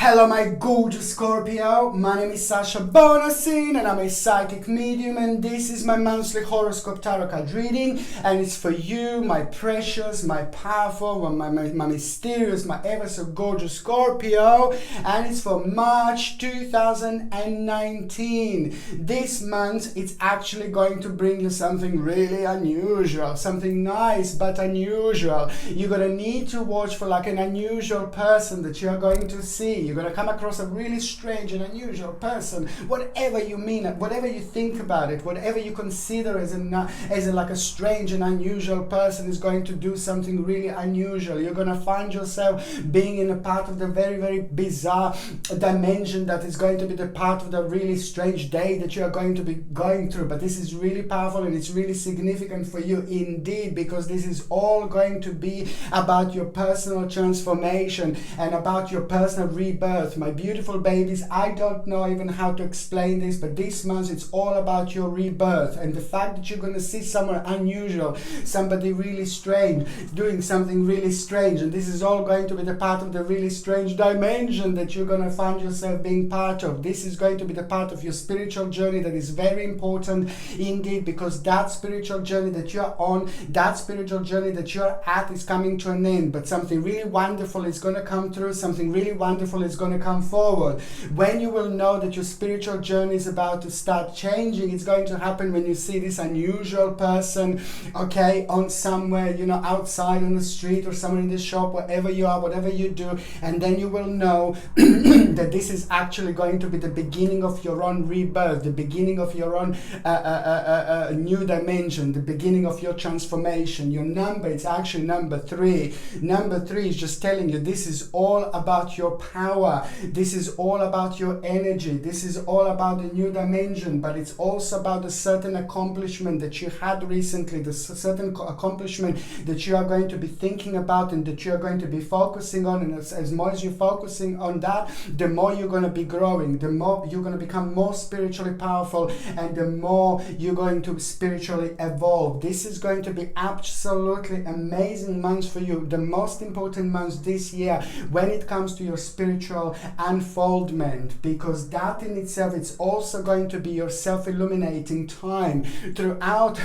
Hello my gorgeous Scorpio, my name is Sasha Bonasin and I'm a psychic medium, and this is my monthly horoscope tarot card reading, and it's for you, my precious, my powerful, my mysterious, my ever so gorgeous Scorpio, and it's for March 2019. This month it's actually going to bring you something really unusual, something nice but unusual. You're gonna need to watch for like an unusual person that you're going to see. You're going to come across a really strange and unusual person. Whatever you mean, whatever you think about it, whatever you consider as like a strange and unusual person is going to do something really unusual. You're going to find yourself being in a part of the very, very bizarre dimension that is going to be the part of the really strange day that you are going to be going through. But this is really powerful and it's really significant for you indeed, because this is all going to be about your personal transformation and about your personal rebirth. My beautiful babies, I don't know even how to explain this, but this month it's all about your rebirth, and the fact that you're going to see someone unusual, somebody really strange, doing something really strange, and this is all going to be the part of the really strange dimension that you're going to find yourself being part of. This is going to be the part of your spiritual journey that is very important indeed, because that spiritual journey that you're on, that spiritual journey that you're at is coming to an end, but something really wonderful is going to come through, something really wonderful is going to come forward. When you will know that your spiritual journey is about to start changing, it's going to happen when you see this unusual person, okay, on somewhere, you know, outside on the street or somewhere in the shop, wherever you are, whatever you do, and then you will know that this is actually going to be the beginning of your own rebirth, the beginning of your own new dimension, the beginning of your transformation. Your number, it's actually number 3. Number 3 is just telling you this is all about your power. This is all about your energy. This is all about the new dimension, but it's also about a certain accomplishment that you had recently, the certain accomplishment that you are going to be thinking about and that you are going to be focusing on. And as more as you're focusing on that, the more you're going to be growing, the more you're going to become more spiritually powerful, and the more you're going to spiritually evolve. This is going to be absolutely amazing months for you, the most important months this year when it comes to your spiritual unfoldment, because that in itself, it's also going to be your self-illuminating time. Throughout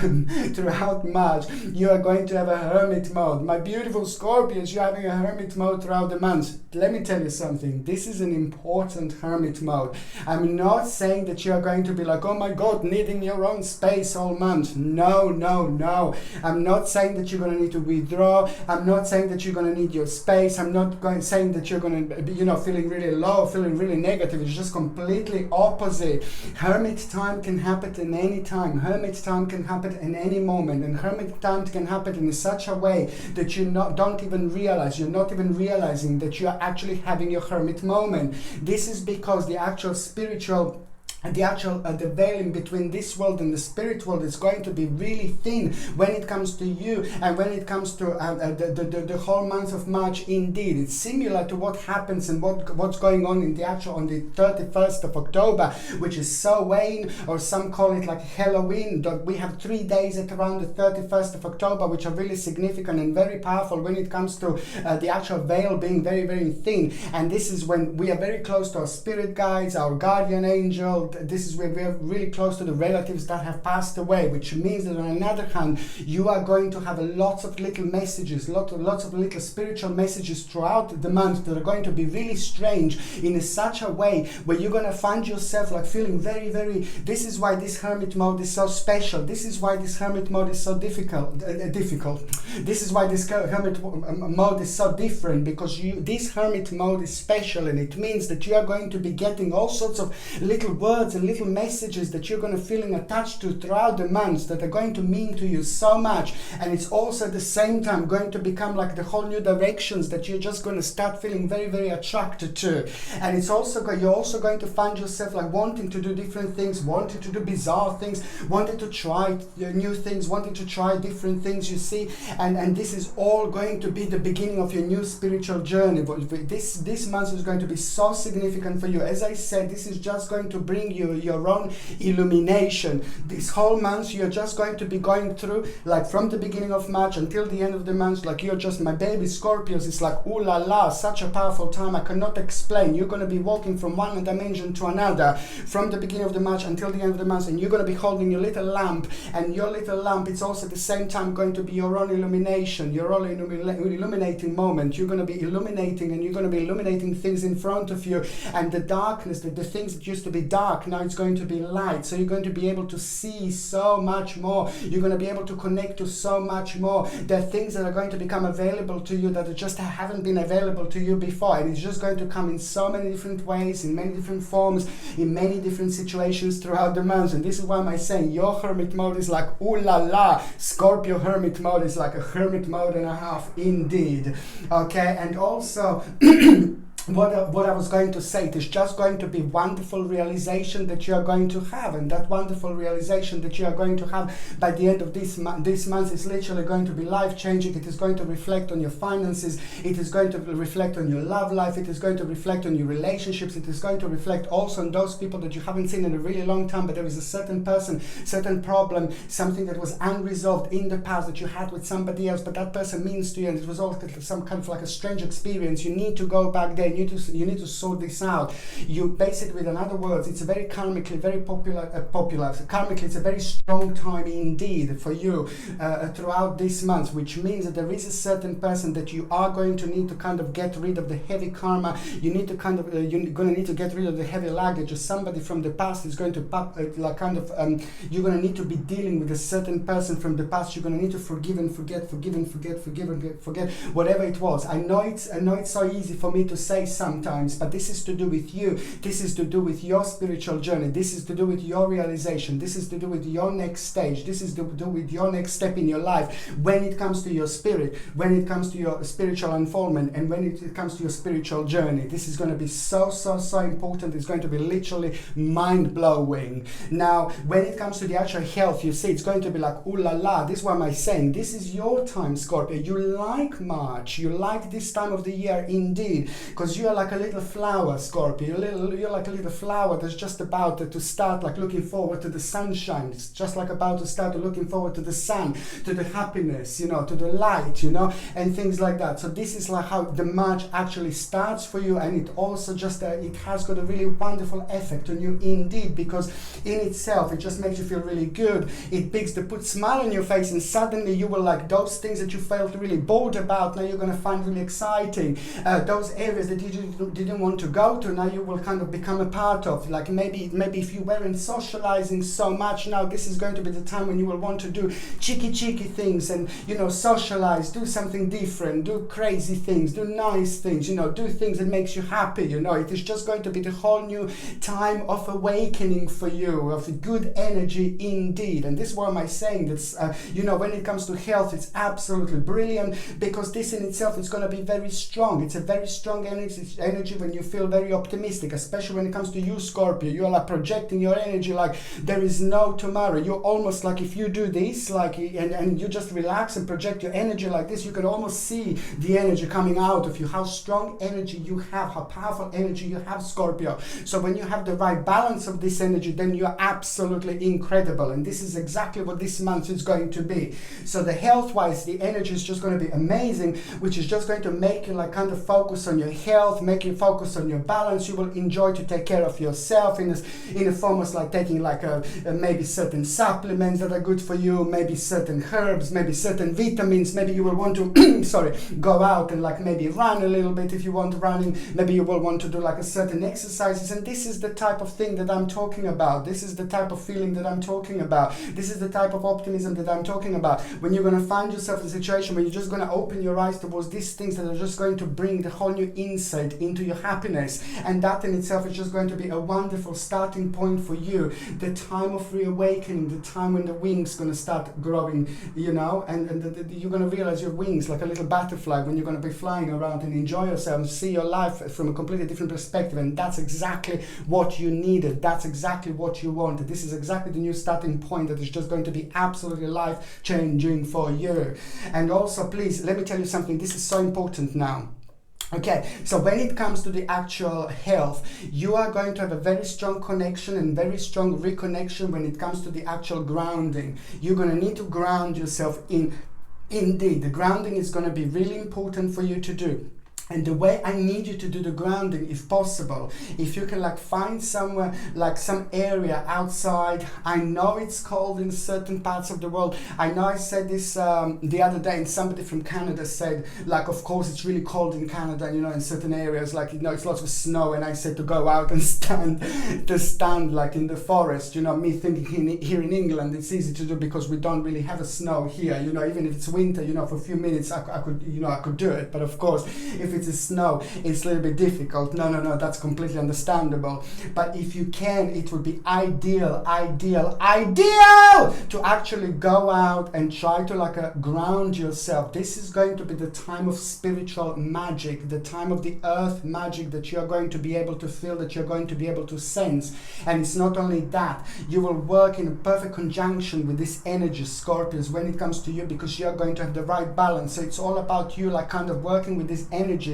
March, you are going to have a hermit mode. My beautiful Scorpions, you're having a hermit mode throughout the month. Let me tell you something. This is an important hermit mode. I'm not saying that you are going to be like, oh my God, needing your own space all month. No, no, no. I'm not saying that you're going to need to withdraw. I'm not saying that you're going to need your space. I'm not saying that you're going to be, feeling really low, feeling really negative. It's just completely opposite. Hermit time can happen at any time. Hermit time can happen at any moment, and hermit time can happen in such a way that you don't even realize. You're not even realizing that you are actually having your hermit moment. This is because the actual spiritual the veiling between this world and the spirit world is going to be really thin when it comes to you, and when it comes to the whole month of March. Indeed, it's similar to what happens and what's going on on the 31st of October, which is Samhain, or some call it like Halloween. We have 3 days at around the 31st of October, which are really significant and very powerful when it comes to the actual veil being very, very thin. And this is when we are very close to our spirit guides, our guardian angel. This is where we are really close to the relatives that have passed away, which means that on another hand, you are going to have lots of little messages, lots of little spiritual messages throughout the month that are going to be really strange in such a way where you're going to find yourself like feeling very, very, this is why this hermit mode is so special. This is why this hermit mode is so difficult. This is why this hermit mode is so different, because this hermit mode is special, and it means that you are going to be getting all sorts of little words and little messages that you're going to feeling attached to throughout the months that are going to mean to you so much. And it's also at the same time going to become like the whole new directions that you're just going to start feeling very, very attracted to. And it's also you're also going to find yourself like wanting to do different things, wanting to do bizarre things, wanting to try new things, wanting to try different things, you see. And this is all going to be the beginning of your new spiritual journey. This month is going to be so significant for you. As I said, this is just going to bring bring you your own illumination. This whole month you're just going to be going through, like from the beginning of March until the end of the month, like you're just my baby Scorpios. It's like, ooh la la, such a powerful time I cannot explain. You're going to be walking from one dimension to another from the beginning of the March until the end of the month, and you're going to be holding your little lamp, and your little lamp, it's also at the same time going to be your own illumination, your own illuminating moment. You're going to be illuminating, and you're going to be illuminating things in front of you, and the darkness, the things that used to be dark, now it's going to be light. So you're going to be able to see so much more. You're going to be able to connect to so much more. There are things that are going to become available to you that just haven't been available to you before, and it's just going to come in so many different ways, in many different forms, in many different situations throughout the month. And this is why I'm saying your hermit mode is like, ooh la la, Scorpio hermit mode is like a hermit mode and a half indeed. Okay, and also what I was going to say, it is just going to be wonderful realization that you are going to have, and that wonderful realization that you are going to have by the end of this month is literally going to be life-changing. It is going to reflect on your finances, it is going to reflect on your love life, it is going to reflect on your relationships, it is going to reflect also on those people that you haven't seen in a really long time, but there is a certain person, certain problem, something that was unresolved in the past that you had with somebody else, but that person means to you, and it was all some kind of like a strange experience. You need to go back there. You need to sort this out. You basically, in other words, it's a very karmically, very popular. Karmically, it's a very strong time indeed for you throughout this month, which means that there is a certain person that you are going to need to kind of get rid of the heavy karma. You need to kind of, you're going to need to get rid of the heavy luggage. Or somebody from the past is going to you're going to need to be dealing with a certain person from the past. You're going to need to forgive and forget, forget whatever it was. I know it's so easy for me to say sometimes, but this is to do with you. This is to do with your spiritual journey. This is to do with your realization. This is to do with your next stage. This is to do with your next step in your life when it comes to your spirit, when it comes to your spiritual unfoldment, and when it comes to your spiritual journey. This is going to be so important. It's going to be literally mind-blowing. Now, when it comes to the actual health, you see, it's going to be like, ooh la la, this is what I'm saying. This is your time, Scorpio. You like March. You like this time of the year indeed, because you are like a little flower, Scorpio. You're like a little flower that's just about to start like looking forward to the sunshine. It's just like about to start looking forward to the sun, to the happiness, to the light, and things like that. So this is like how the March actually starts for you, and it also just it has got a really wonderful effect on you indeed, because in itself it just makes you feel really good. It puts smile on your face, and suddenly you will like those things that you felt really bored about, now you're going to find really exciting. Those areas that you didn't want to go to, now you will kind of become a part of. Like maybe if you weren't socializing so much, now this is going to be the time when you will want to do cheeky things and socialize, do something different, do crazy things, do nice things, do things that makes you happy. It is just going to be the whole new time of awakening for you, of good energy indeed. And this is why am I saying that when it comes to health, it's absolutely brilliant, because this in itself is going to be very strong. It's a very strong energy when you feel very optimistic, especially when it comes to you, Scorpio. You are like projecting your energy like there is no tomorrow. You're almost like, if you do this and you just relax and project your energy like this, you can almost see the energy coming out of you, how strong energy you have, how powerful energy you have, Scorpio. So when you have the right balance of this energy, then you're absolutely incredible, and this is exactly what this month is going to be. So the health wise, the energy is just going to be amazing, which is just going to make you like kind of focus on your health, make you focus on your balance. You will enjoy to take care of yourself in a form of like taking like maybe certain supplements that are good for you, maybe certain herbs, maybe certain vitamins. Maybe you will want to go out and like maybe run a little bit if you want running. Maybe you will want to do like a certain exercises, and this is the type of thing that I'm talking about. This is the type of feeling that I'm talking about. This is the type of optimism that I'm talking about. When you're going to find yourself in a situation where you're just going to open your eyes towards these things that are just going to bring the whole new insight into your happiness, and that in itself is just going to be a wonderful starting point for you. The time of reawakening, the time when the wings going to start growing, and you're going to realize your wings like a little butterfly when you're going to be flying around and enjoy yourself and see your life from a completely different perspective. And that's exactly what you needed. That's exactly what you wanted. This is exactly the new starting point that is just going to be absolutely life-changing for you. And also, please, let me tell you something. This is so important now. Okay, so when it comes to the actual health, you are going to have a very strong connection and very strong reconnection when it comes to the actual grounding. You're going to need to ground yourself in. Indeed, the grounding is going to be really important for you to do. And the way I need you to do the grounding, if possible, if you can like find somewhere, like some area outside. I know it's cold in certain parts of the world. I know I said this the other day, and somebody from Canada said, like, of course it's really cold in Canada, you know, in certain areas, like, you know, it's lots of snow. And I said to go out and stand like in the forest, you know, me thinking here in England, it's easy to do because we don't really have a snow here, you know, even if it's winter, you know, for a few minutes I could do it. But of course, if it's a snow, it's a little bit difficult. No, that's completely understandable. But if you can, it would be ideal to actually go out and try to like ground yourself. This is going to be the time of spiritual magic, the time of the earth magic that you're going to be able to feel, that you're going to be able to sense. And it's not only that, you will work in a perfect conjunction with this energy, Scorpios, when it comes to you, because you're going to have the right balance. So it's all about you like kind of working with these energies.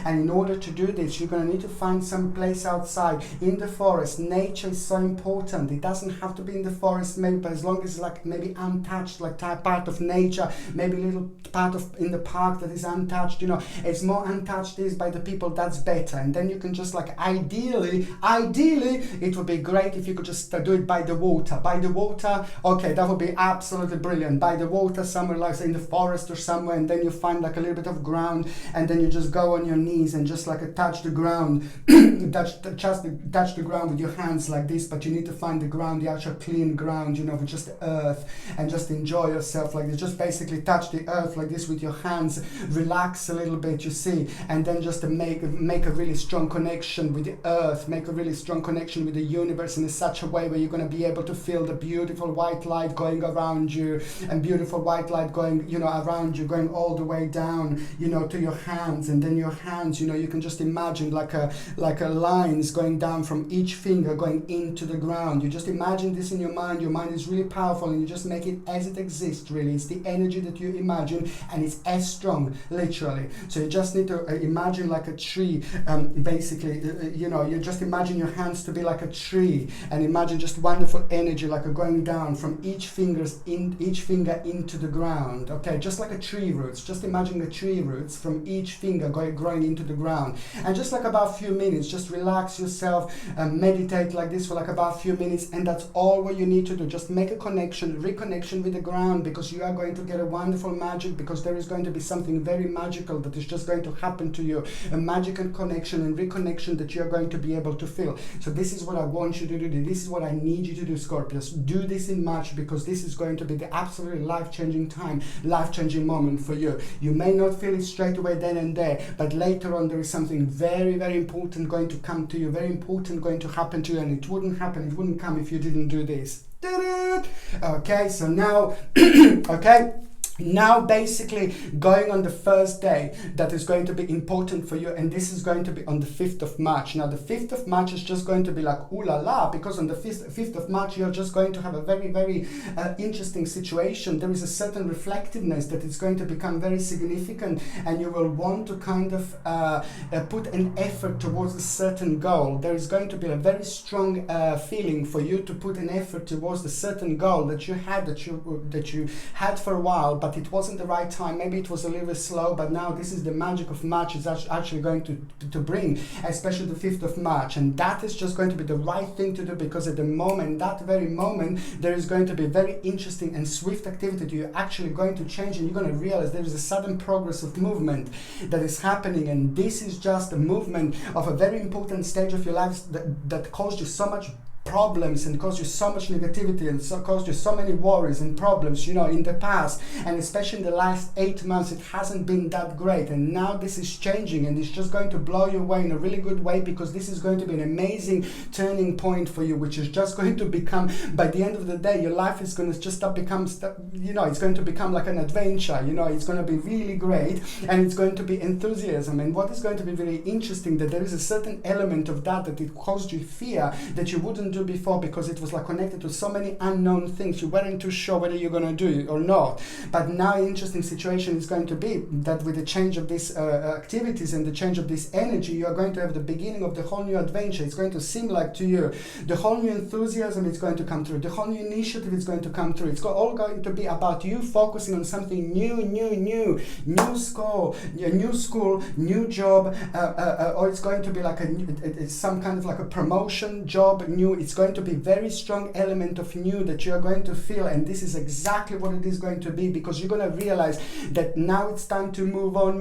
And in order to do this, you're going to need to find some place outside in the forest. Nature is so important. It doesn't have to be in the forest, maybe, but as long as it's like maybe untouched, like part of nature, maybe a little part of in the park that is untouched, you know, it's more untouched is by the people, that's better. And then you can just like ideally it would be great if you could just do it by the water. Okay, that would be absolutely brilliant. By the water, somewhere like in the forest or somewhere, and then you find like a little bit of ground, and then you just go on your knees and just like touch the ground, touch the ground with your hands like this. But you need to find the ground, the actual clean ground, you know, with just the earth, and just enjoy yourself like this. Just basically touch the earth like this with your hands, relax a little bit, you see, and then just to make a really strong connection with the earth, make a really strong connection with the universe in such a way where you're going to be able to feel the beautiful white light going around you, and beautiful white light going, you know, around you, going all the way down, you know, to your hands. And then your hands, you know, you can just imagine like a lines going down from each finger going into the ground. You just imagine this in your mind. Your mind is really powerful, and you just make it as it exists, really. It's the energy that you imagine, and it's as strong, literally. So you just need to imagine like a tree, basically, you know, you just imagine your hands to be like a tree, and imagine just wonderful energy like going down from each finger into the ground. Okay, just like a tree roots. Just imagine the tree roots from each finger growing into the ground. And just like about a few minutes, just relax yourself and meditate like this for like about a few minutes, and that's all what you need to do. Just make a reconnection with the ground, because you are going to get a wonderful magic, because there is going to be something very magical that is just going to happen to you, a magical connection and reconnection that you're going to be able to feel. So this is what I want you to do. This is what I need you to do, Scorpios. Do this in March, because this is going to be the absolutely life-changing time, life-changing moment for you. You may not feel it straight away then and there, but later on there is something very, very important going to come to you, very important going to happen to you, and it wouldn't come if you didn't do this. Okay, so now, okay. Now basically going on the first day that is going to be important for you, and this is going to be on the 5th of March. Now the 5th of March is just going to be like ooh la la, because on the 5th of March you're just going to have a very, very interesting situation. There is a certain reflectiveness that is going to become very significant, and you will want to kind of put an effort towards a certain goal. There is going to be a very strong feeling for you to put an effort towards a certain goal that you had for a while, but it wasn't the right time. Maybe it was a little bit slow, but now this is the magic of March is actually going to bring, especially the 5th of March. And that is just going to be the right thing to do, because at the moment, that very moment, there is going to be very interesting and swift activity that you're actually going to change, and you're going to realize there is a sudden progress of movement that is happening. And this is just a movement of a very important stage of your life that caused you so much problems and caused you so much negativity and caused you so many worries and problems, you know, in the past, and especially in the last 8 months it hasn't been that great. And now this is changing, and it's just going to blow you away in a really good way, because this is going to be an amazing turning point for you, which is just going to become, by the end of the day, your life is going to just you know, it's going to become like an adventure, you know, it's going to be really great, and it's going to be enthusiasm. And what is going to be very interesting, that there is a certain element of that it caused you fear that you wouldn't do do before, because it was like connected to so many unknown things. You weren't too sure whether you're going to do it or not. But now an interesting situation is going to be that with the change of these activities and the change of this energy, you are going to have the beginning of the whole new adventure. It's going to seem like to you the whole new enthusiasm is going to come through, the whole new initiative is going to come through. It's all going to be about you focusing on something new school, new job, or it's going to be like it's some kind of like a promotion job, new. It's going to be very strong element of new that you're going to feel, and this is exactly what it is going to be, because you're going to realize that now it's time to move on,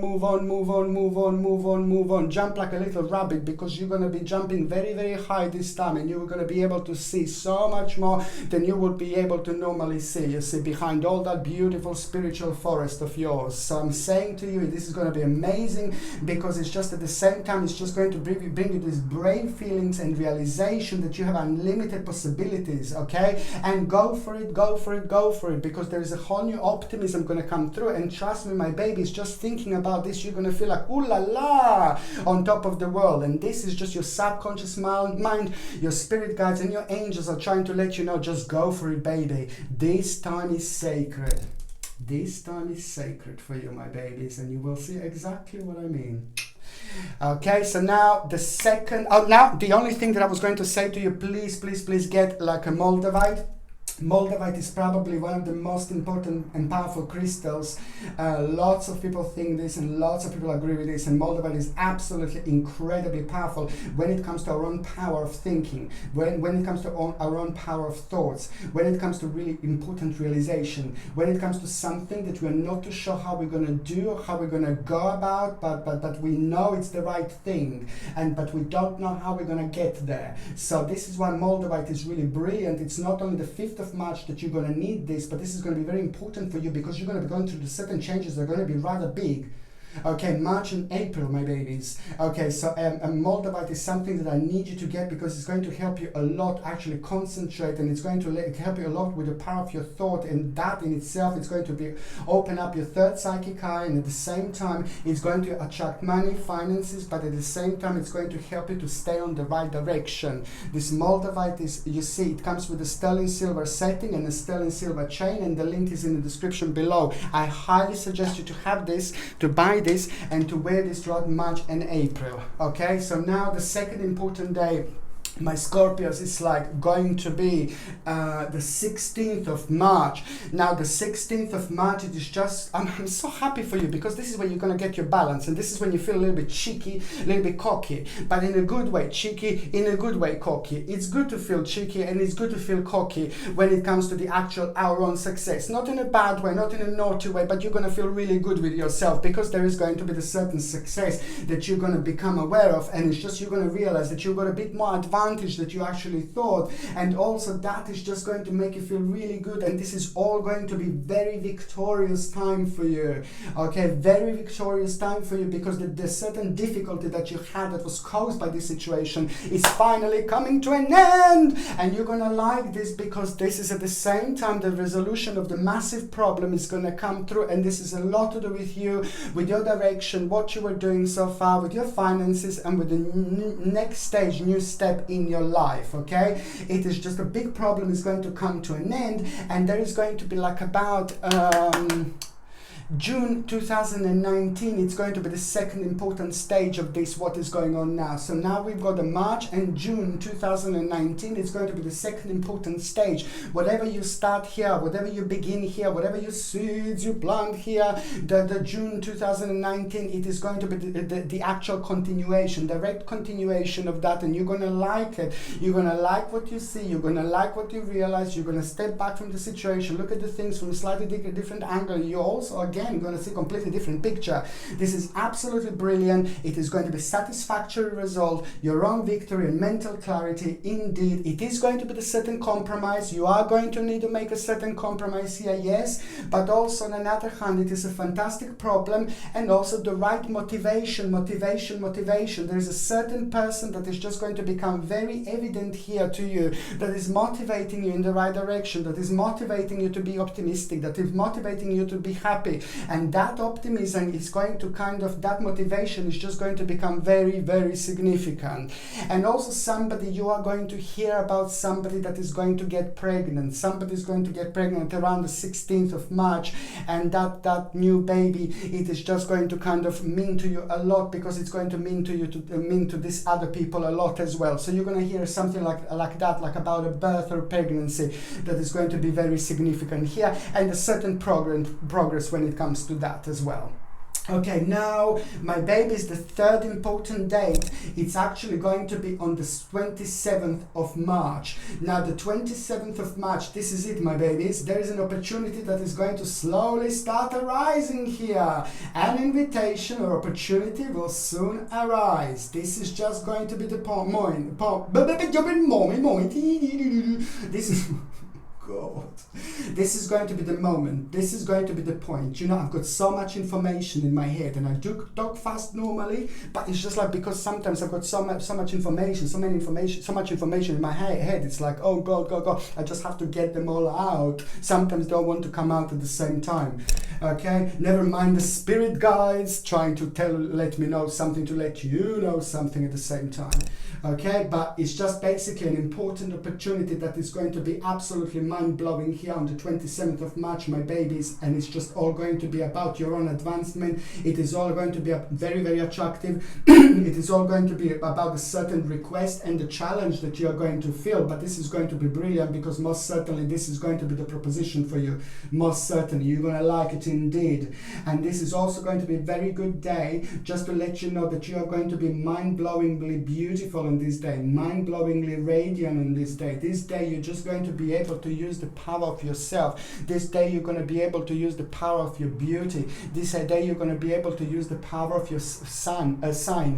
jump like a little rabbit, because you're going to be jumping very, very high this time, and you're going to be able to see so much more than you would be able to normally see. You see, behind all that beautiful spiritual forest of yours. So I'm saying to you, this is going to be amazing, because it's just at the same time, it's just going to bring you these brave feelings and realization that you have unlimited possibilities, okay? And go for it, because there is a whole new optimism going to come through. And trust me, my babies, just thinking about this, you're going to feel like, ooh la la, on top of the world. And this is just your subconscious mind, your spirit guides and your angels are trying to let you know, just go for it, baby. This time is sacred. This time is sacred for you, my babies, and you will see exactly what I mean. Okay, so now the second, now the only thing that I was going to say to you, please get like a Moldavite. Moldavite is probably one of the most important and powerful crystals. Lots of people think this and lots of people agree with this, and Moldavite is absolutely incredibly powerful when it comes to our own power of thinking, when it comes to our own power of thoughts, when it comes to really important realization, when it comes to something that we're not too sure how we're going to do or how we're going to go about, but we know it's the right thing, but we don't know how we're going to get there. So this is why Moldavite is really brilliant. It's not only the 5th of March that you're going to need this, but this is going to be very important for you, because you're going to be going through the certain changes that are going to be rather big. Okay, March and April, my babies. Okay, so Moldavite is something that I need you to get, because it's going to help you a lot actually concentrate, and it's going to help you a lot with the power of your thought, and that in itself is going to be open up your third psychic eye, and at the same time it's going to attract money, finances, but at the same time it's going to help you to stay on the right direction. This Moldavite is, you see, it comes with a sterling silver setting and a sterling silver chain, and the link is in the description below. I highly suggest you to have this, to buy this, and to wear this throughout March and April. Okay, so now the second important day, my Scorpios, is like going to be the 16th of March. Now the 16th of March, it is just, I'm so happy for you, because this is where you're going to get your balance, and this is when you feel a little bit cheeky, a little bit cocky, but in a good way. Cheeky in a good way, cocky. It's good to feel cheeky and it's good to feel cocky when it comes to the actual our own success, not in a bad way, not in a naughty way, but you're going to feel really good with yourself, because there is going to be the certain success that you're going to become aware of, and it's just you're going to realize that you've got a bit more advantage that you actually thought, and also that is just going to make you feel really good, and this is all going to be very victorious time for you. Okay, very victorious time for you, because the certain difficulty that you had that was caused by this situation is finally coming to an end, and you're gonna like this, because this is at the same time the resolution of the massive problem is gonna come through, and this is a lot to do with you, with your direction, what you were doing so far, with your finances, and with the next stage, new step in your life. Okay, it is just a big problem is going to come to an end, and there is going to be like about June 2019, it's going to be the second important stage of this, what is going on now. So now we've got the March and June 2019, it's going to be the second important stage. Whatever you start here, whatever you begin here, whatever your seeds you plant here, the June 2019, it is going to be the actual continuation, direct continuation of that, and you're going to like it. You're going to like what you see, you're going to like what you realize, you're going to step back from the situation, look at the things from a slightly different angle. You also, again, you're going to see a completely different picture. This is absolutely brilliant. It is going to be satisfactory result, your own victory and mental clarity. Indeed, it is going to be a certain compromise. You are going to need to make a certain compromise here, yes, but also on another hand, it is a fantastic problem, and also the right motivation. There is a certain person that is just going to become very evident here to you, that is motivating you in the right direction, that is motivating you to be optimistic, that is motivating you to be happy, And that optimism is going to that motivation is just going to become very, very significant. And also you are going to hear about somebody that is going to get pregnant. Somebody is going to get pregnant around the 16th of March, and that new baby, it is just going to mean to you a lot, because it's going to mean to these other people a lot as well. So you're going to hear something like that, like about a birth or pregnancy, that is going to be very significant here, and a certain progress when it comes to that as well. Okay, now my babies, the third important date, it's actually going to be on the 27th of March. Now the 27th of March, this is it, my babies. There is an opportunity that is going to slowly start arising here. An invitation or opportunity will soon arise. This is just going to be the moment. This is... God. This is going to be the moment. This is going to be the point. I've got so much information in my head, and I do talk fast normally, but it's just like, because sometimes I've got so much information in my head. It's like, oh God, I just have to get them all out. Sometimes don't want to come out at the same time. Okay, never mind the spirit guides trying to let me know something, to let you know something at the same time. Okay, but it's just basically an important opportunity that is going to be absolutely mind-blowing here on the 27th of March, my babies, and it's just all going to be about your own advancement. It is all going to be very, very attractive. It is all going to be about a certain request and the challenge that you are going to feel, but this is going to be brilliant, because most certainly this is going to be the proposition for you. Most certainly you're going to like it indeed. And this is also going to be a very good day, just to let you know that you are going to be mind-blowingly beautiful on this day, mind-blowingly radiant on this day. This day you're just going to be able to use the power of yourself. This day you're going to be able to use the power of your beauty. This day you're going to be able to use the power of your sign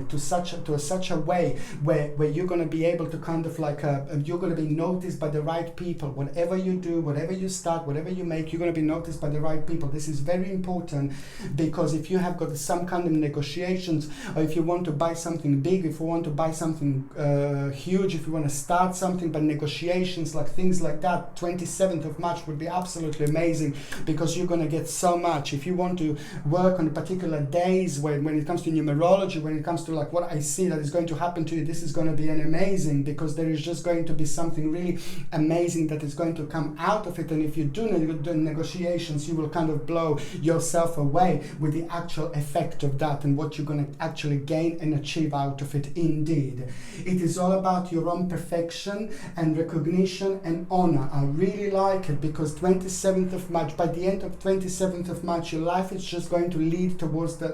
to such a way where you're going to be able to you're going to be noticed by the right people. Whatever you do, whatever you start, whatever you make, you're going to be noticed by the right people. This is very important, because if you have got some kind of negotiations, or if you want to buy something big, if you want to buy something huge, if you want to start something, but negotiations, like things like that, 27th of March would be absolutely amazing, because you're going to get so much. If you want to work on particular days, when it comes to numerology, when it comes to like what I see that is going to happen to you, this is going to be an amazing, because there is just going to be something really amazing that is going to come out of it. And if you do negotiations, you will blow yourself away with the actual effect of that, and what you're going to actually gain and achieve out of it indeed. It is all about your own perfection and recognition and honor. I really like it, because 27th of March, by the end of 27th of March, your life is just going to lead towards the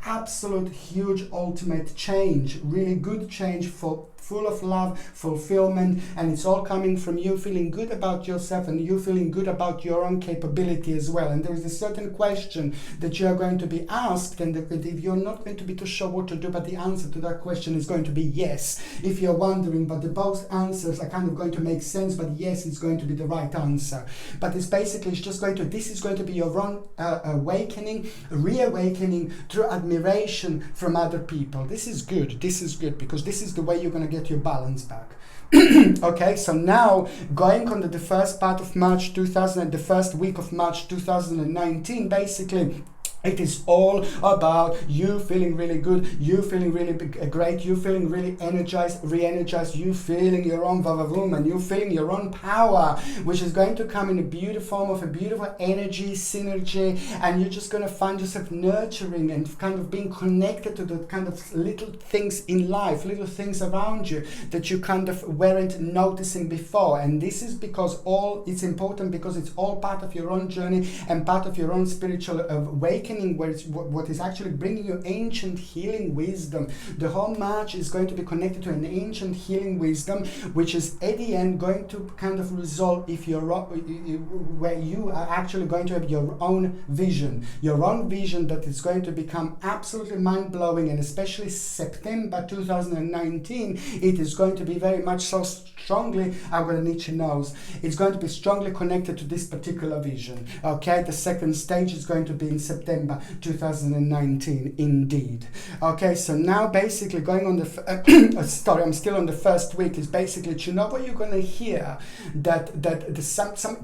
absolute huge ultimate change, really good change, full of love, fulfillment, and it's all coming from you feeling good about yourself, and you feeling good about your own capability as well. And there is a certain question that you are going to be asked, and if you're not going to be too sure what to do, but the answer to that question is going to be yes. If you're wondering, but both answers are going to make sense, but yes, it's going to be the right answer. But it's basically, this is going to be your own reawakening through admiration from other people. This is good, because this is the way you're going to get your balance back. Okay, so now going on to the first part of March the first week of March 2019, basically it is all about you feeling really good, you feeling really great, you feeling really energized, re-energized, you feeling your own vavavoom, and you feeling your own power, which is going to come in a beautiful form of a beautiful energy, synergy, and you're just going to find yourself nurturing and being connected to the little things in life, little things around you that you weren't noticing before. And this is because it's important, because it's all part of your own journey and part of your own spiritual awakening, where what is actually bringing you ancient healing wisdom. The whole March is going to be connected to an ancient healing wisdom, which is at the end going to resolve where you are actually going to have your own vision that is going to become absolutely mind-blowing. And especially September 2019, it is going to be very much so strongly, I'm going to need your nose, it's going to be strongly connected to this particular vision. Okay, the second stage is going to be in September. September 2019, indeed. Okay, so now basically going on the sorry, I'm still on the first week, is basically, you know what you're going to hear? That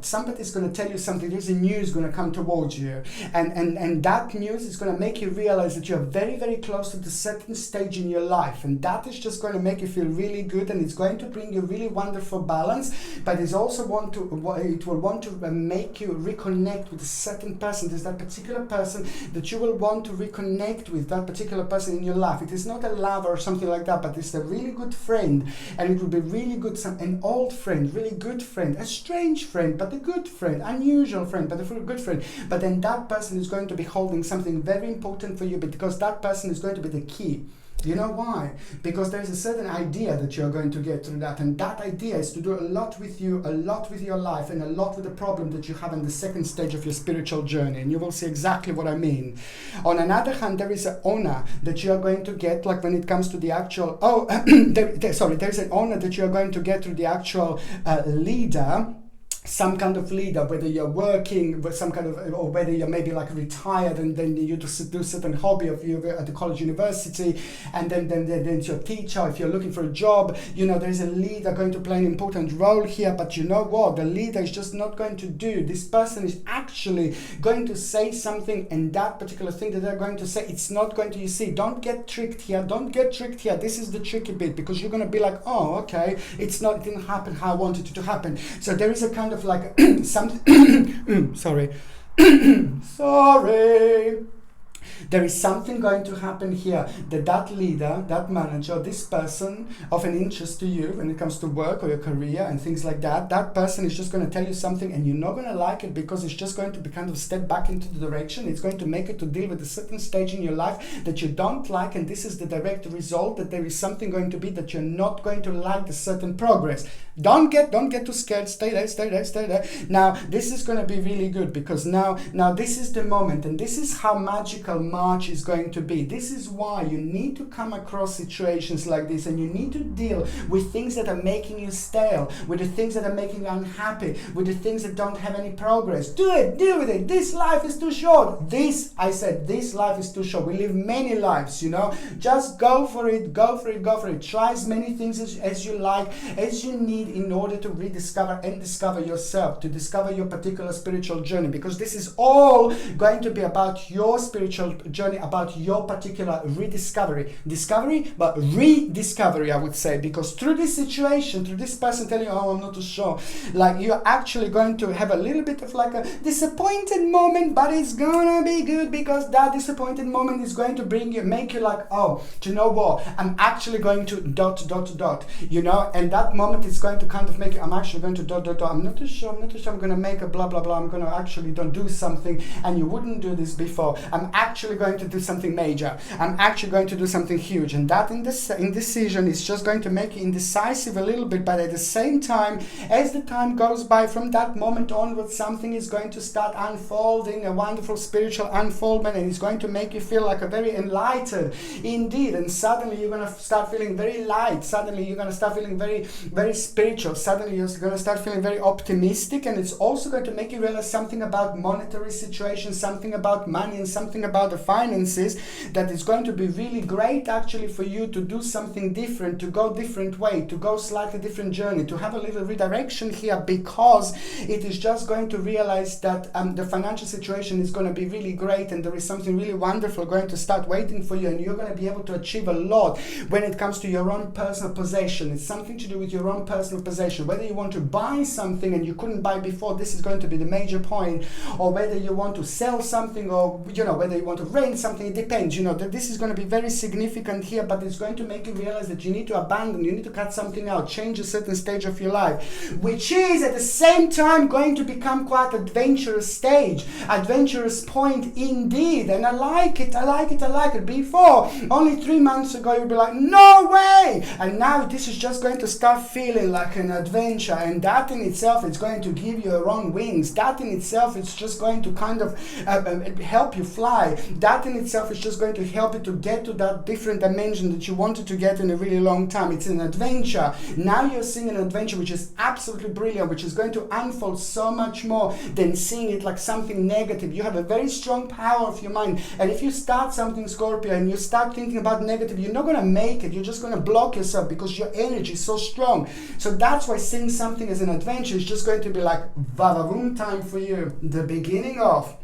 somebody's going to tell you something, there's a news going to come towards you, and that news is going to make you realize that you're very, very close to the certain stage in your life, and that is just going to make you feel really good, and it's going to bring you really wonderful balance, but it will want to make you reconnect with a certain person. There's that particular person that you will want to reconnect with, that particular person in your life. It is not a lover or something like that, but it's a really good friend, and it will be really good, an old friend, really good friend, a strange friend, but a good friend, unusual friend, but a good friend. But then that person is going to be holding something very important for you, because that person is going to be the key. You know why? Because there's a certain idea that you're going to get through that, and that idea is to do a lot with you, a lot with your life, and a lot with the problem that you have in the second stage of your spiritual journey, and you will see exactly what I mean. On another hand, there is an honor that you are going to get, like when it comes to the actual, there's an honor that you are going to get through the actual leader, some kind of leader, whether you're working with some kind of, or whether you're maybe like retired and then you do certain hobby of you at the college, university, and then it's your teacher. If you're looking for a job, you know, there's a leader going to play an important role here, but you know what? The leader is just not going to do. This person is actually going to say something, and that particular thing that they're going to say, it's not going to, you see, don't get tricked here, This is the tricky bit, because you're going to be like, oh, okay, it didn't happen how I wanted it to happen. So there is a kind of like something sorry there is something going to happen here, that leader, that manager, this person of an interest to you when it comes to work or your career and things like that, that person is just going to tell you something, and you're not going to like it, because it's just going to be kind of step back into the direction. It's going to make you to deal with a certain stage in your life that you don't like, and this is the direct result, that there is something going to be that you're not going to like the certain progress. Don't get too scared. Stay there. Now this is going to be really good, because now this is the moment, and this is how magical March is going to be. This is why you need to come across situations like this, and you need to deal with things that are making you stale, with the things that are making you unhappy, with the things that don't have any progress. Deal with it. This life is too short. This life is too short. We live many lives, you know. Just go for it. Try as many things as you like, as you need, in order to rediscover and discover yourself, to discover your particular spiritual journey, because this is all going to be about your spiritual journey, about your particular rediscovery, but rediscovery, I would say, because through this situation, through this person telling you, oh, I'm not too sure, like, you're actually going to have a little bit of like a disappointed moment, but it's gonna be good, because that disappointed moment is going to make you like, oh, do you know what, I'm actually going to ... you know, and that moment is going to kind of make you, I'm actually going to ... I'm not too sure, I'm going to make a blah blah blah, I'm going to actually do something, and you wouldn't do this before. I'm actually going to do something major, I'm actually going to do something huge, and that indecision is just going to make you indecisive a little bit, but at the same time, as the time goes by, from that moment onwards, something is going to start unfolding, a wonderful spiritual unfoldment, and it's going to make you feel like a very enlightened indeed, and suddenly you're going to start feeling very light, suddenly you're going to start feeling very, very spiritual, suddenly you're going to start feeling very optimistic, and it's also going to make you realize something about monetary situations, something about money, and something about the finances, that is going to be really great actually for you to do something different, to go different way, to go slightly different journey, to have a little redirection here, because it is just going to realize that the financial situation is going to be really great, and there is something really wonderful going to start waiting for you, and you're going to be able to achieve a lot when it comes to your own personal possession. It's something to do with your own personal possession, whether you want to buy something and you couldn't buy before, this is going to be the major point, or whether you want to sell something, or you know, whether you want to rent something, it depends, you know, that this is going to be very significant here, but it's going to make you realize that you need to abandon, you need to cut something out, change a certain stage of your life, which is at the same time going to become quite adventurous point indeed, and I like it. Before, only 3 months ago, you'd be like, no way, and now this is just going to start feeling like an adventure, and that in itself is going to give you your own wings, that in itself is just going to kind of help you fly, that in itself is just going to help you to get to that different dimension that you wanted to get in a really long time. It's an adventure. Now you're seeing an adventure which is absolutely brilliant, which is going to unfold so much more than seeing it like something negative. You have a very strong power of your mind, and if you start something, Scorpio, and you start thinking about negative, you're not going to make it. You're just going to block yourself because your energy is so strong. So that's why seeing something as an adventure is just going to be like va-va-voom time for you, the beginning of.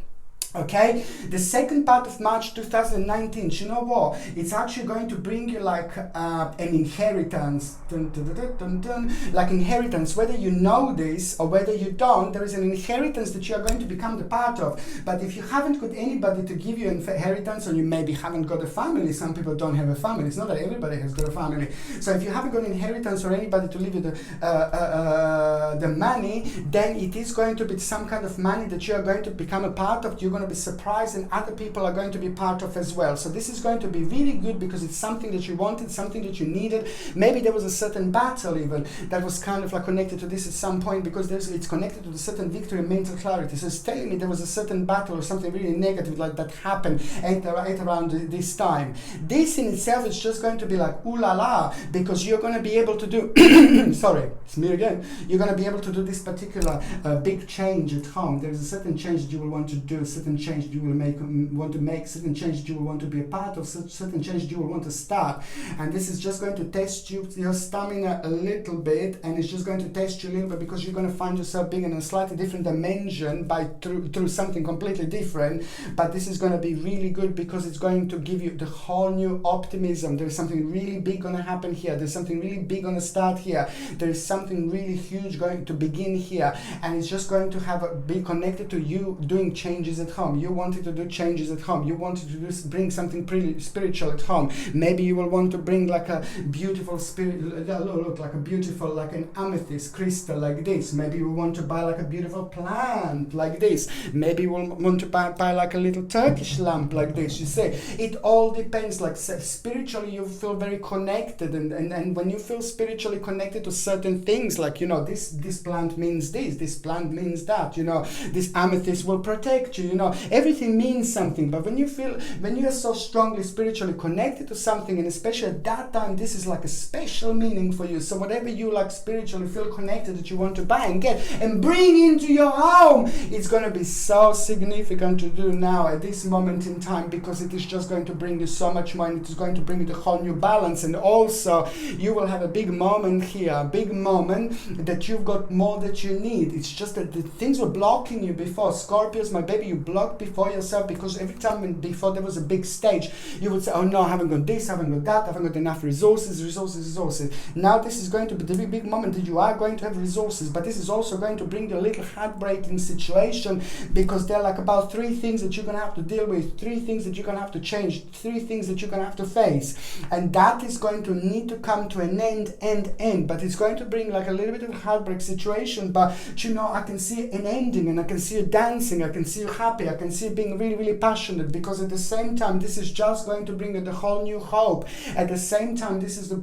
Okay, the second part of March 2019, you know what? It's actually going to bring you like an inheritance. Dun, dun, dun, dun, dun. Like inheritance, whether you know this or whether you don't, there is an inheritance that you are going to become the part of. But if you haven't got anybody to give you an inheritance, or you maybe haven't got a family, some people don't have a family. It's not that everybody has got a family. So if you haven't got an inheritance or anybody to leave you the money, then it is going to be some kind of money that you are going to become a part of. You're going to be surprised, and other people are going to be part of as well. So this is going to be really good because it's something that you wanted, something that you needed. Maybe there was a certain battle even that was kind of like connected to this at some point, because it's connected to a certain victory and mental clarity. So it's telling me there was a certain battle or something really negative like that happened at around this time. This in itself is just going to be like ooh la la, because you're going to be able to do sorry, it's me again. You're going to be able to do this particular big change at home. There is a certain change that you will want to do, certain change that you will want to make, certain change that you will want to be a part of, certain change that you will want to start. And this is just going to test your stamina a little bit, and it's just going to test you a little bit, because you're going to find yourself being in a slightly different dimension through something completely different. But this is going to be really good because it's going to give you the whole new optimism. There's something really big going to happen here. There's something really big going to start here. There is something really huge going to begin here, and it's just going to be connected to you doing changes at home. You wanted to do changes at home. You wanted to bring something pretty spiritual at home. Maybe you will want to bring like a beautiful spirit, look like a beautiful, like an amethyst crystal like this. Maybe you want to buy like a beautiful plant like this. Maybe you will want to buy like a little Turkish lamp like this. You see, it all depends. Like spiritually, you feel very connected, and when you feel spiritually connected to certain things, like, you know, this plant means this plant means that, you know, this amethyst will protect you, you know, everything means something. But when you are so strongly spiritually connected to something, and especially at that time, this is like a special meaning for you. So whatever you like spiritually feel connected that you want to buy and get and bring into your home, it's going to be so significant to do now at this moment in time, because it is just going to bring you so much more, and it is going to bring you the whole new balance. And also you will have a big moment here, a big moment that you've got more that you need. It's just that the things were blocking you before. Scorpios, my baby, you blocked before yourself, because every time before there was a big stage, you would say, oh no, I haven't got this, I haven't got that, I haven't got enough resources. Now this is going to be the big moment that you are going to have resources, but this is also going to bring you a little heartbreaking situation, because there are like about 3 things that you're going to have to deal with, 3 things that you're going to have to change, 3 things that you're going to have to face, and that is going to need to come to an end, but it's going to bring like a little bit of a heartbreak situation. But you know, I can see an ending, and I can see you dancing, I can see you happy, I can see you being really, really passionate, because at the same time, this is just going to bring you the whole new hope. At the same time, this is going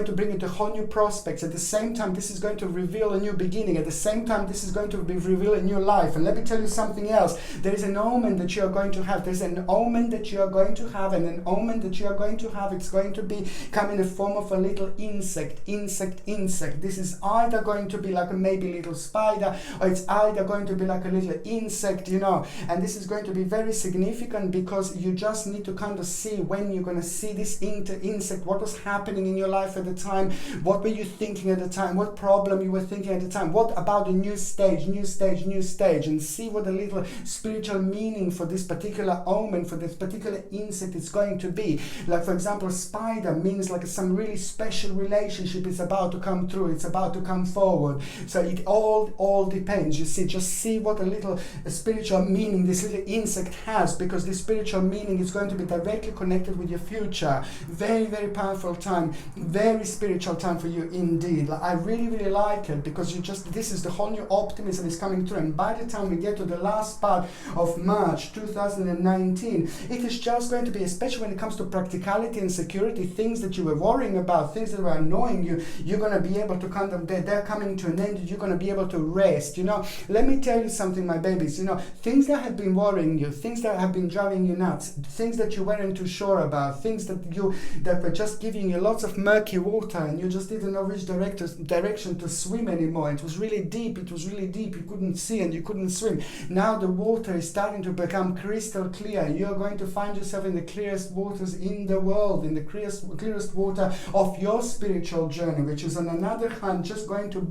to bring you the whole new prospects. At the same time, this is going to reveal a new beginning. At the same time, this is going to reveal a new life. And let me tell you something else. There is an omen that you are going to have. There's an omen that you are going to have, and an omen that you are going to have, it's going to come in the form of a little insect. This is either going to be like a maybe little spider, or it's either going to be like a little insect, you know. And this is going to be very significant, because you just need to kind of see when you're going to see this insect, what was happening in your life at the time, what were you thinking at the time, what problem you were thinking at the time, what about the new stage, and see what the little spiritual meaning for this particular omen, for this particular insect is going to be. Like, for example, spider means like some really special relationship is about to come through, it's about to come forward. So it all depends. You see, just see what a little spiritual meaning this little insect has, because this spiritual meaning is going to be directly connected with your future. Very, very powerful time, very spiritual time for you indeed. Like, I really, really like it, because this is the whole new optimism is coming through. And by the time we get to the last part of March 2019, it is just going to be, especially when it comes to practicality and security, things that you were worrying about, things that were annoying you, you're going to be able to kind of, they're coming to an end, you're going to be able to rest, you know. Let me tell you something, my babies, you know, things that have been worrying you, things that have been driving you nuts, things that you weren't too sure about, things that were just giving you lots of murky water and you just didn't know which direction to swim anymore. It was really deep, you couldn't see and you couldn't swim. Now the water is starting to become crystal clear. You're going to find yourself in the clearest waters in the world, in the clearest water of your spiritual journey, which is on another hand just going to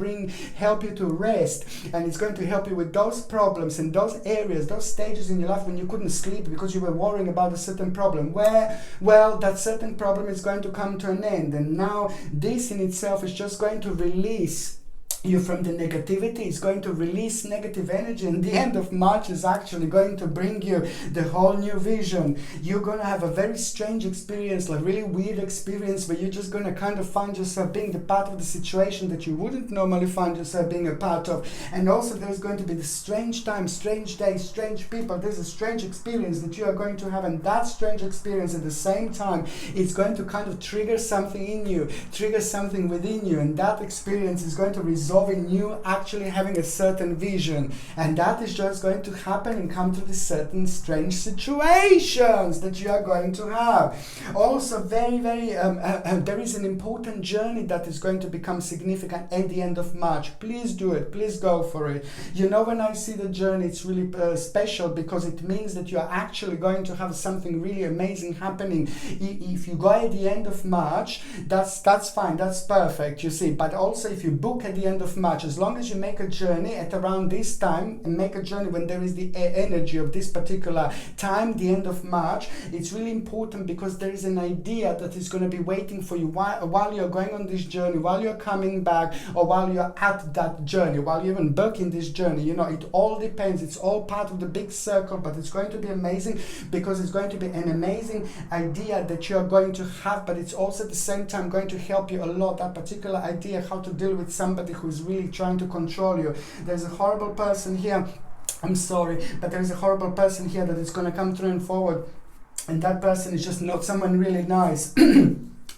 help you to rest, and it's going to help you with those problems and those areas, those stages in your life when you couldn't sleep because you were worrying about a certain problem, well, that certain problem is going to come to an end, and now this in itself is just going to release you from the negativity. It's going to release negative energy, and the end of March is actually going to bring you the whole new vision. You're going to have a very strange experience, like really weird experience, where you're just going to kind of find yourself being the part of the situation that you wouldn't normally find yourself being a part of. And also there's going to be the strange time, strange days, strange people. There's a strange experience that you are going to have, and that strange experience at the same time, it's going to kind of trigger something in you, trigger something within you, and that experience is going to result in you actually having a certain vision, and that is just going to happen and come to the certain strange situations that you are going to have. Also very there is an important journey that is going to become significant at the end of March. Please do it, please go for it. You know, when I see the journey, it's really special because it means that you are actually going to have something really amazing happening. If you go at the end of March, that's fine, that's perfect, you see. But also if you book at the end of March, as long as you make a journey at around this time and make a journey when there is the energy of this particular time, the end of March, it's really important because there is an idea that is going to be waiting for you while you're going on this journey, while you're coming back, or while you're at that journey, while you're even booking this journey. You know, it all depends. It's all part of the big circle, but it's going to be amazing because it's going to be an amazing idea that you're going to have, but it's also at the same time going to help you a lot. That particular idea, how to deal with somebody who's really trying to control you. There's a horrible person here, I'm sorry, but there's a horrible person here that is going to come through and forward, and that person is just not someone really nice.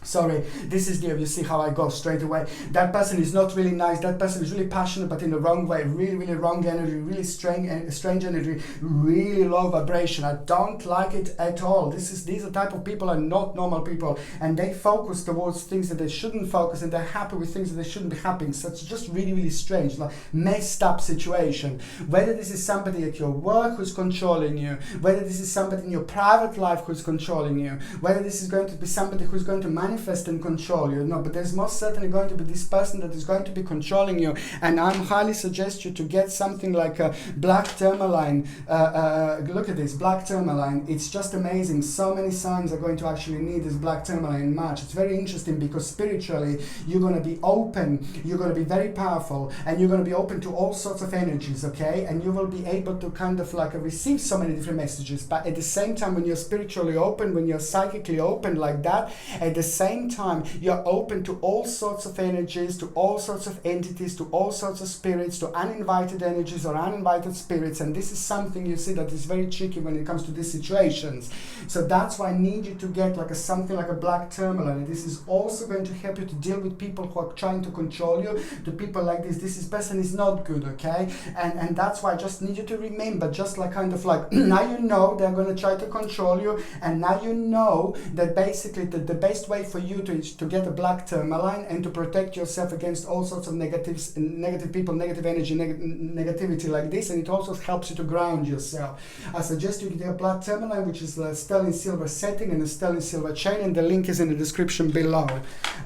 Sorry, this is you see how I go straight away. That person is not really nice. That person is really passionate, but in the wrong way. Really wrong energy, really strange energy, really low vibration. I don't like it at all. These are type of people are not normal people, and they focus towards things that they shouldn't focus, and they're happy with things that they shouldn't be happy. So it's just really strange, like messed up situation. Whether this is somebody at your work who's controlling you, whether this is somebody in your private life who's controlling you, whether this is going to be somebody who's going to manifest and control you. No, but there's most certainly going to be this person that is going to be controlling you, and I highly suggest you to get something like a black tourmaline. Look at this black tourmaline. It's just amazing. So many signs are going to actually need this black tourmaline in March. It's very interesting because spiritually you're going to be open, you're going to be very powerful, and you're going to be open to all sorts of energies, okay? And you will be able to kind of like receive so many different messages. But at the same time, when you're spiritually open, when you're psychically open like that, at the same time you're open to all sorts of energies, to all sorts of entities, to all sorts of spirits, to uninvited energies or uninvited spirits. And this is something you see that is very tricky when it comes to these situations. So that's why I need you to get like something like a black tourmaline. This is also going to help you to deal with people who are trying to control you, to people like this. This person is not good, okay? And that's why I just need you to remember, just like kind of like now you know they're going to try to control you, and now you know that basically the best way for you to get a black tourmaline and to protect yourself against all sorts of negative people, negative energy, negativity like this, and it also helps you to ground yourself. I suggest you get a black tourmaline, which is a sterling silver setting and a sterling silver chain, and the link is in the description below.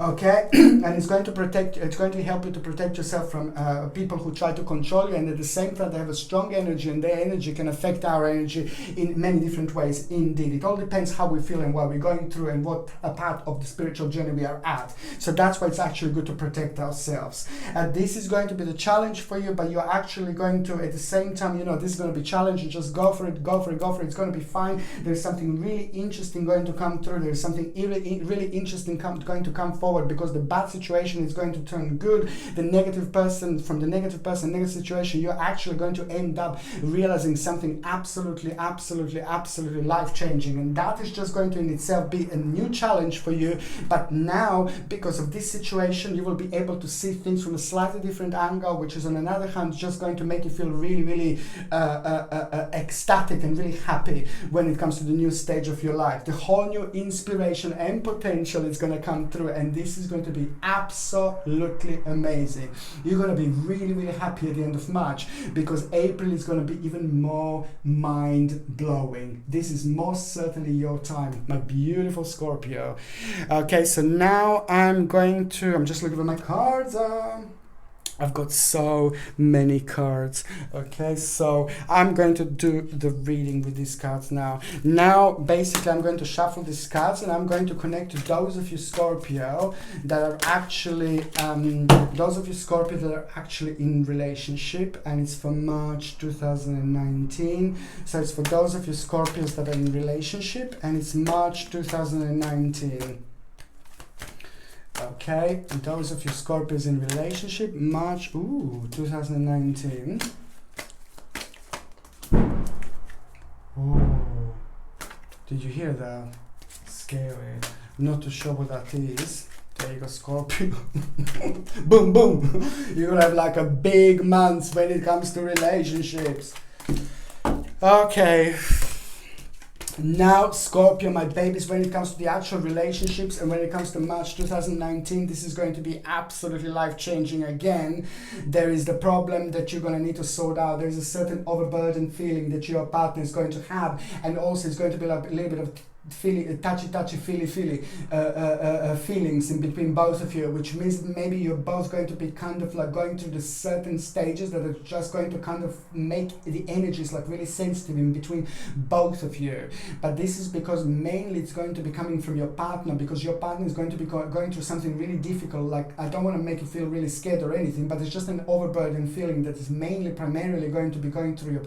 Okay, and it's going to help you to protect yourself from people who try to control you, and at the same time they have a strong energy, and their energy can affect our energy in many different ways. Indeed, it all depends how we feel and what we're going through and what a part of the spiritual journey we are at. So that's why it's actually good to protect ourselves. This is going to be the challenge for you, but you're actually going to, at the same time, you know, this is going to be challenging. Just go for it. It's going to be fine. There's something really interesting going to come through. There's something really interesting going to come forward, because the bad situation is going to turn good. The negative person, from the negative person, negative situation, you're actually going to end up realizing something absolutely life-changing. And that is just going to in itself be a new challenge for you But now, because of this situation, you will be able to see things from a slightly different angle, which is on another hand just going to make you feel really, really ecstatic and really happy when it comes to the new stage of your life. The whole new inspiration and potential is going to come through, and this is going to be absolutely amazing. You're going to be really, really happy at the end of March, because April is going to be even more mind-blowing. This is most certainly your time, my beautiful Scorpio. Okay, so now I'm just looking at my cards. I've got so many cards. Okay, so I'm going to do the reading with these cards now. Now, basically, I'm going to shuffle these cards, and I'm going to connect to those of you Scorpio that are actually, in relationship, and it's for March 2019. So it's for those of you Scorpios that are in relationship, and it's March 2019. Okay, and those of you Scorpios in relationship, March 2019. Oh, did you hear that? Scary. Not too sure what that is. There you go, Scorpio. Boom, boom. You're gonna have like a big month when it comes to relationships. Okay. Now, Scorpio, my babies, when it comes to the actual relationships and when it comes to March 2019, this is going to be absolutely life-changing again. There is the problem that you're going to need to sort out. There is a certain overburdened feeling that your partner is going to have, and also it's going to be like a little bit of touchy feelings in between both of you, which means that maybe you're both going to be kind of like going through the certain stages that are just going to kind of make the energies like really sensitive in between both of you. But this is because mainly it's going to be coming from your partner, because your partner is going to be going through something really difficult. Like, I don't want to make you feel really scared or anything, but it's just an overburdened feeling that is primarily going to be going through your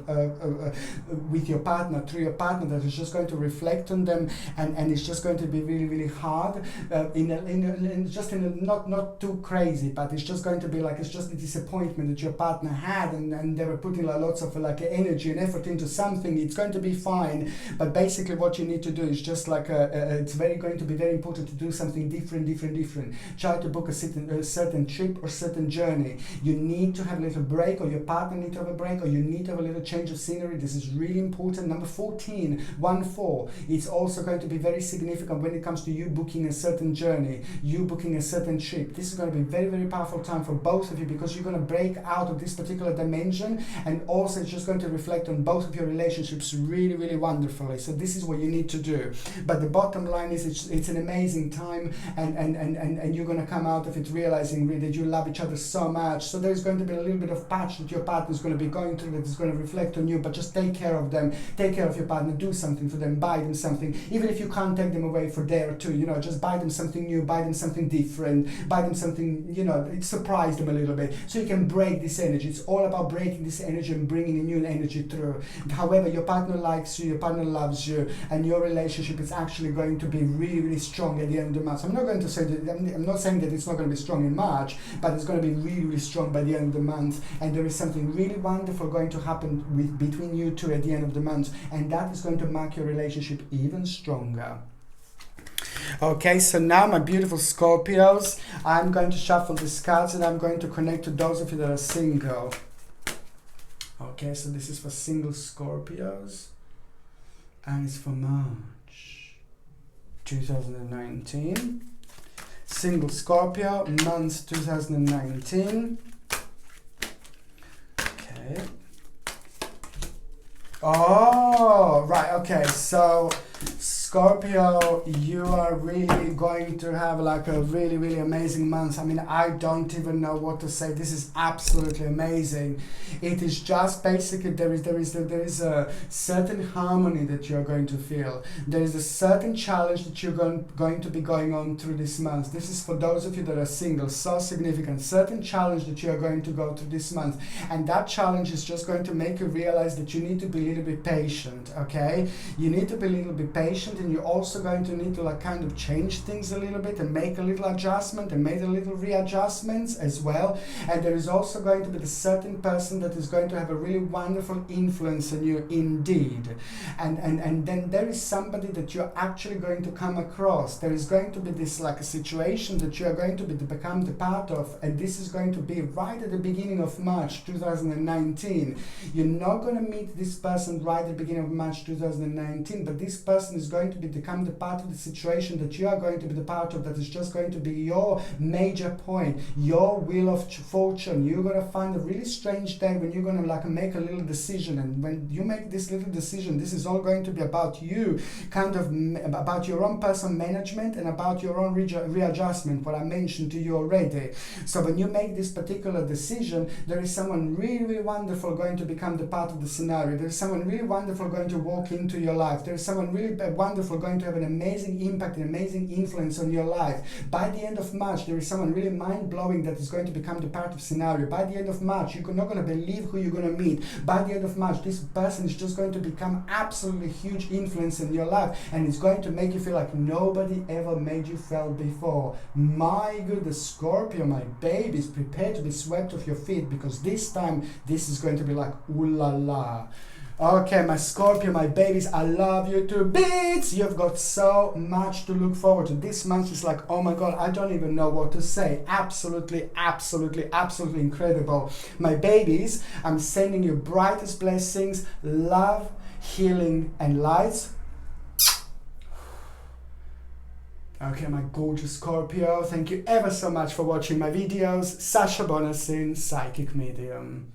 with your partner, through your partner, that is just going to reflect on them. And it's just going to be really, really hard, not too crazy, but it's just going to be like, it's just a disappointment that your partner had, and they were putting like lots of like energy and effort into something. It's going to be fine, but basically what you need to do is just like it's going to be very important to do something different. Try to book a certain trip or certain journey. You need to have a little break, or your partner need to have a break, or you need to have a little change of scenery. This is really important. Number 14, 1-4. It's also going to be very significant when it comes to you booking a certain journey, you booking a certain trip. This is going to be very, very powerful time for both of you, because you're going to break out of this particular dimension, and also it's just going to reflect on both of your relationships really, really wonderfully. So this is what you need to do. But the bottom line is it's an amazing time, and you're going to come out of it realizing really that you love each other so much. So there's going to be a little bit of patch that your partner is going to be going through that is going to reflect on you, but just take care of them, take care of your partner, do something for them, buy them something. Even if you can't take them away for a day or two, just buy them something new, buy them something different, buy them something, surprise them a little bit, so you can break this energy. It's all about breaking this energy and bringing a new energy through. However, your partner likes you, your partner loves you, and your relationship is actually going to be really, really strong at the end of the month. I'm not saying that it's not going to be strong in March, but it's going to be really, really strong by the end of the month, and there is something really wonderful going to happen between you two at the end of the month, and that is going to make your relationship even stronger. Okay, so now my beautiful Scorpios, I'm going to shuffle these cards, and I'm going to connect to those of you that are single. Okay, so this is for single Scorpios, and it's for March 2019. Single Scorpio, month 2019. Okay. Oh, right, okay, so Scorpio, you are really going to have like a really, really amazing month. I mean, I don't even know what to say. This is absolutely amazing. It is just basically there is a certain harmony that you're going to feel. There is a certain challenge that you're going to be going on through this month. This is for those of you that are single, so significant. Certain challenge that you are going to go through this month, and that challenge is just going to make you realize that you need to be a little bit patient. Okay, you need to be a little bit patient. and you're also going to need to like kind of change things a little bit and make a little adjustment and make a little readjustments as well. And there is also going to be a certain person that is going to have a really wonderful influence on you indeed. And then there is somebody that you're actually going to come across. There is going to be this like a situation that you are going to become the part of, and this is going to be right at the beginning of March 2019. You're not going to meet this person right at the beginning of March 2019, but this person is going to become the part of the situation that you are going to be the part of, that is just going to be your major point, your wheel of fortune. You're going to find a really strange day when you're going to like make a little decision, and when you make this little decision, this is all going to be about you, kind of about your own personal management and about your own readjustment, what I mentioned to you already. So when you make this particular decision, there is someone really, really wonderful going to become the part of the scenario. There is someone really wonderful going to walk into your life. There is someone really wonderful going to have an amazing impact, an amazing influence on your life. By the end of March, there is someone really mind-blowing that is going to become the part of scenario. By the end of March, you're not going to believe who you're going to meet. By the end of March, this person is just going to become absolutely huge influence in your life, and it's going to make you feel like nobody ever made you feel before. My goodness, Scorpio, my babies, prepare to be swept off your feet, because this time, this is going to be like, ooh la la. Okay, my Scorpio, my babies, I love you to bits. You've got so much to look forward to. This month is like, oh my God, I don't even know what to say. Absolutely, absolutely, absolutely incredible. My babies, I'm sending you brightest blessings, love, healing, and lights. Okay, my gorgeous Scorpio, thank you ever so much for watching my videos. Sasha Bonasin, Psychic Medium.